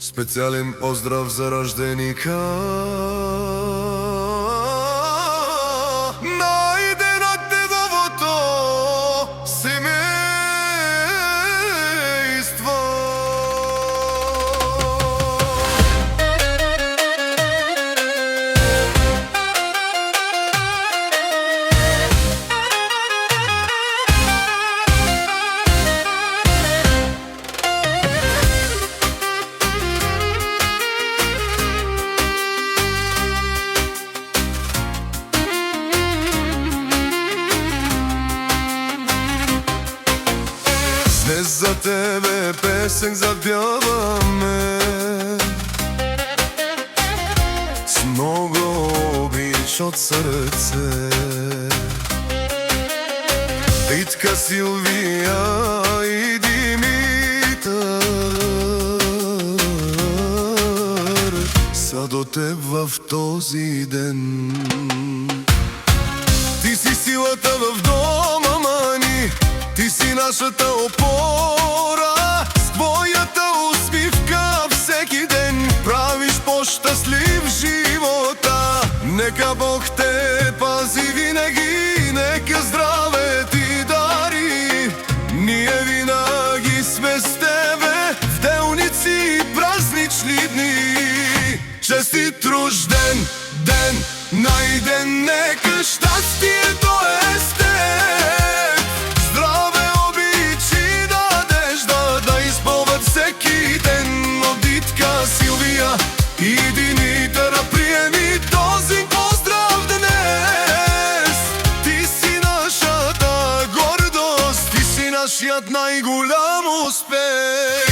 Специјален поздрав за рожденика, најден од дедовото семејство. Днес за тебе песен запјаваме с много обич од срце. Витка, Силвија и Димитар са до теб в този ден. Ти си силата в дома, мани, ти си нашата опора. С твојата усмивка всеки ден правиш по-щастлив живота. Нека Бог те пази винаги, нека здраве ти дари. Ние винаги сме с тебе в делници и празнични дни. Честит рожден ден, најден, нека щастието е с теб. Силвија и Димитара, приеми този поздрав днес. Ти си нашата гордост, ти си нашият најголям успех.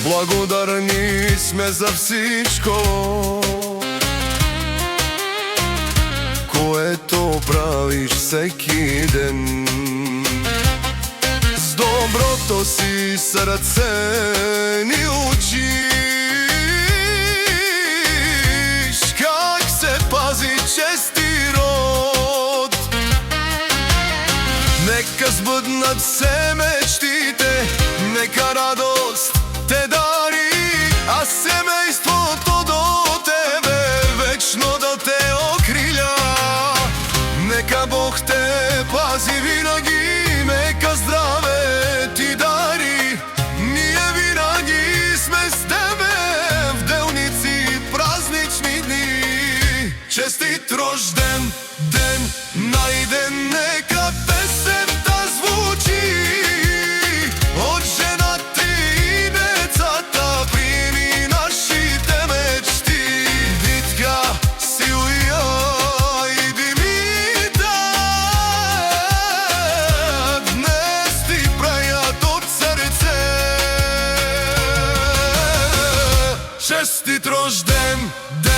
Благодарни сме за всичко, което правиш всеки ден. С доброто си сърце ни учиш как се пази чести род. Нека сбъднат се мечтите, нека радост те дари, а семейството до тебе вечно да те окриля. Нека Бог те пази винаги, нека здраве ти дари. Ние винаги сме с тебе в делници и празнични дни. Честит рожден ден, најден, нека песента звучи од жената и децата. Приеми нашите мечти, Витка, Силвија и Димитар, днес ти прајат од срце. Честит рожден ден.